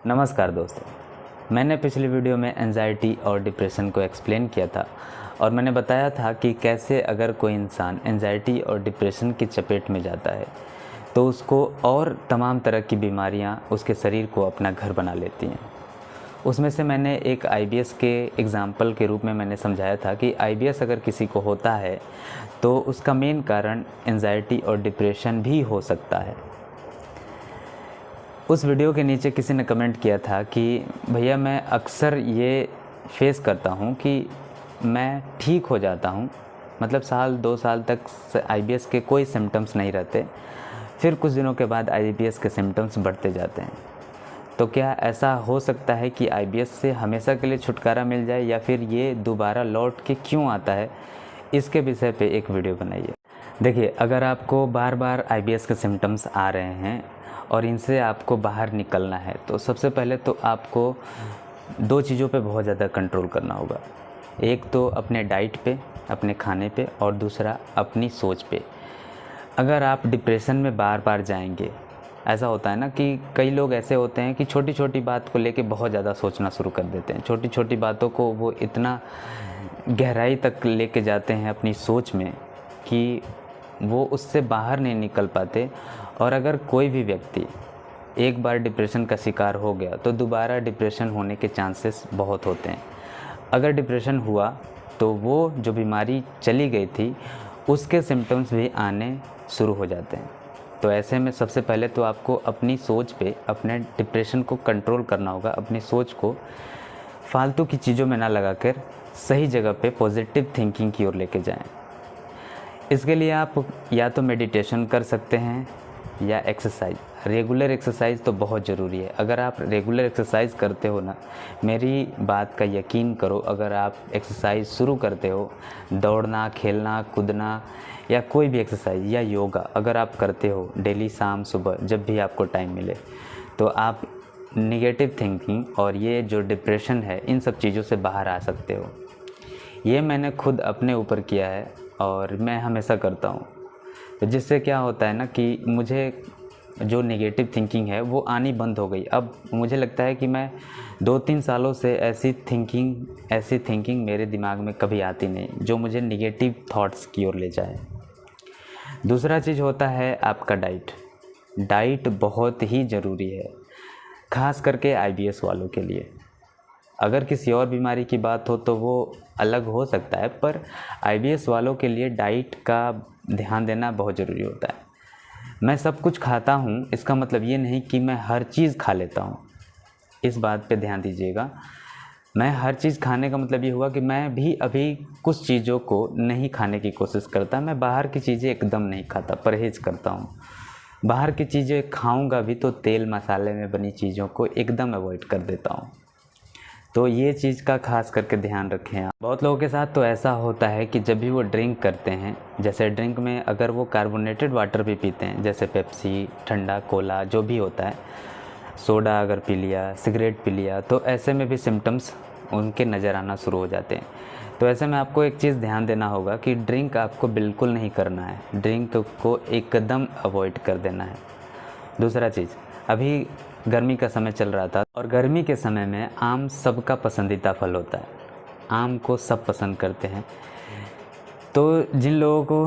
नमस्कार दोस्तों, मैंने पिछली वीडियो में एंजाइटी और डिप्रेशन को एक्सप्लेन किया था और मैंने बताया था कि कैसे अगर कोई इंसान एंजाइटी और डिप्रेशन की चपेट में जाता है तो उसको और तमाम तरह की बीमारियां उसके शरीर को अपना घर बना लेती हैं। उसमें से मैंने एक आईबीएस के एग्ज़ाम्पल के रूप में मैंने समझाया था कि आईबीएस अगर किसी को होता है तो उसका मेन कारण एंजाइटी और डिप्रेशन भी हो सकता है। उस वीडियो के नीचे किसी ने कमेंट किया था कि भैया मैं अक्सर ये फेस करता हूँ कि मैं ठीक हो जाता हूँ, मतलब साल 2 साल तक आईबीएस के कोई सिम्टम्स नहीं रहते, फिर कुछ दिनों के बाद आईबीएस के सिम्टम्स बढ़ते जाते हैं। तो क्या ऐसा हो सकता है कि आईबीएस से हमेशा के लिए छुटकारा मिल जाए या फिर ये दोबारा लौट के क्यों आता है, इसके विषय पे एक वीडियो बनाइए। देखिए, अगर आपको बार बार आईबीएस के सिम्टम्स आ रहे हैं और इनसे आपको बाहर निकलना है तो सबसे पहले तो आपको 2 चीज़ों पे बहुत ज़्यादा कंट्रोल करना होगा। एक तो अपने डाइट पे, अपने खाने पे, और दूसरा अपनी सोच पे। अगर आप डिप्रेशन में बार बार जाएंगे, ऐसा होता है ना कि कई लोग ऐसे होते हैं कि छोटी छोटी बात को लेके बहुत ज़्यादा सोचना शुरू कर देते हैं। छोटी छोटी बातों को वो इतना गहराई तक लेके जाते हैं अपनी सोच में कि वो उससे बाहर नहीं निकल पाते। और अगर कोई भी व्यक्ति एक बार डिप्रेशन का शिकार हो गया तो दोबारा डिप्रेशन होने के चांसेस बहुत होते हैं। अगर डिप्रेशन हुआ तो वो जो बीमारी चली गई थी उसके सिम्टम्स भी आने शुरू हो जाते हैं। तो ऐसे में सबसे पहले तो आपको अपनी सोच पे, अपने डिप्रेशन को कंट्रोल करना होगा। अपनी सोच को फालतू की चीज़ों में ना लगाकर सही जगह पे पॉजिटिव थिंकिंग की ओर लेके जाएं। इसके लिए आप या तो मेडिटेशन कर सकते हैं या एक्सरसाइज। रेगुलर एक्सरसाइज तो बहुत ज़रूरी है। अगर आप रेगुलर एक्सरसाइज करते हो ना, मेरी बात का यकीन करो, अगर आप एक्सरसाइज शुरू करते हो, दौड़ना, खेलना, कूदना या कोई भी एक्सरसाइज या योगा अगर आप करते हो डेली शाम सुबह जब भी आपको टाइम मिले, तो आप निगेटिव थिंकिंग और ये जो डिप्रेशन है इन सब चीज़ों से बाहर आ सकते हो। ये मैंने खुद अपने ऊपर किया है और मैं हमेशा करता हूँ। तो जिससे क्या होता है ना कि मुझे जो नेगेटिव थिंकिंग है वो आनी बंद हो गई। अब मुझे लगता है कि मैं 2-3 सालों से ऐसी थिंकिंग मेरे दिमाग में कभी आती नहीं जो मुझे नेगेटिव थॉट्स की ओर ले जाए। दूसरा चीज़ होता है आपका डाइट। डाइट बहुत ही ज़रूरी है, ख़ास करके आईबीएस वालों के लिए। अगर किसी और बीमारी की बात हो तो वो अलग हो सकता है, पर आईबीएस वालों के लिए डाइट का ध्यान देना बहुत ज़रूरी होता है। मैं सब कुछ खाता हूँ इसका मतलब ये नहीं कि मैं हर चीज़ खा लेता हूँ, इस बात पे ध्यान दीजिएगा। मैं हर चीज़ खाने का मतलब ये हुआ कि मैं भी अभी कुछ चीज़ों को नहीं खाने की कोशिश करता। मैं बाहर की चीज़ें एकदम नहीं खाता, परहेज़ करता हूँ। बाहर की चीज़ें खाऊँगा भी तो तेल मसाले में बनी चीज़ों को एकदम अवॉइड कर देता हूँ। तो ये चीज़ का खास करके ध्यान रखें आप। बहुत लोगों के साथ तो ऐसा होता है कि जब भी वो ड्रिंक करते हैं, जैसे ड्रिंक में अगर वो कार्बोनेटेड वाटर भी पीते हैं, जैसे पेप्सी, ठंडा कोला, जो भी होता है, सोडा अगर पी लिया, सिगरेट पी लिया, तो ऐसे में भी सिम्टम्स उनके नज़र आना शुरू हो जाते हैं। तो ऐसे में आपको एक चीज़ ध्यान देना होगा कि ड्रिंक आपको बिल्कुल नहीं करना है, ड्रिंक को एकदम अवॉइड कर देना है। दूसरा चीज़, अभी गर्मी का समय चल रहा था और गर्मी के समय में आम सबका पसंदीदा फल होता है। आम को सब पसंद करते हैं। तो जिन लोगों को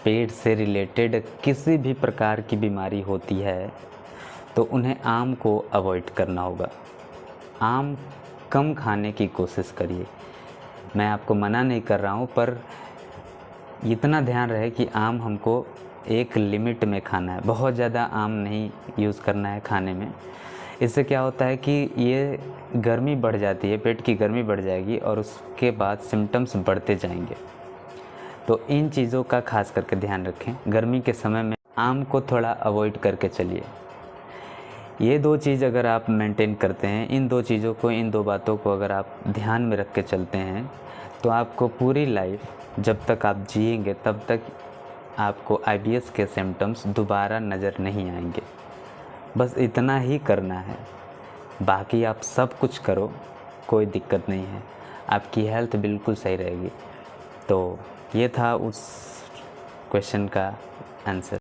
पेट से रिलेटेड किसी भी प्रकार की बीमारी होती है तो उन्हें आम को अवॉइड करना होगा। आम कम खाने की कोशिश करिए। मैं आपको मना नहीं कर रहा हूँ, पर इतना ध्यान रहे कि आम हमको एक लिमिट में खाना है। बहुत ज़्यादा आम नहीं यूज़ करना है खाने में। इससे क्या होता है कि ये गर्मी बढ़ जाती है, पेट की गर्मी बढ़ जाएगी और उसके बाद सिम्टम्स बढ़ते जाएंगे। तो इन चीज़ों का खास करके ध्यान रखें। गर्मी के समय में आम को थोड़ा अवॉइड करके चलिए। ये 2 चीज़ अगर आप मेंटेन करते हैं, इन 2 चीज़ों को, इन 2 बातों को अगर आप ध्यान में रख के चलते हैं तो आपको पूरी लाइफ जब तक आप जिएंगे तब तक आपको आईबीएस के सिम्टम्स दोबारा नज़र नहीं आएंगे। बस इतना ही करना है, बाकी आप सब कुछ करो, कोई दिक्कत नहीं है, आपकी हेल्थ बिल्कुल सही रहेगी। तो ये था उस क्वेश्चन का आंसर।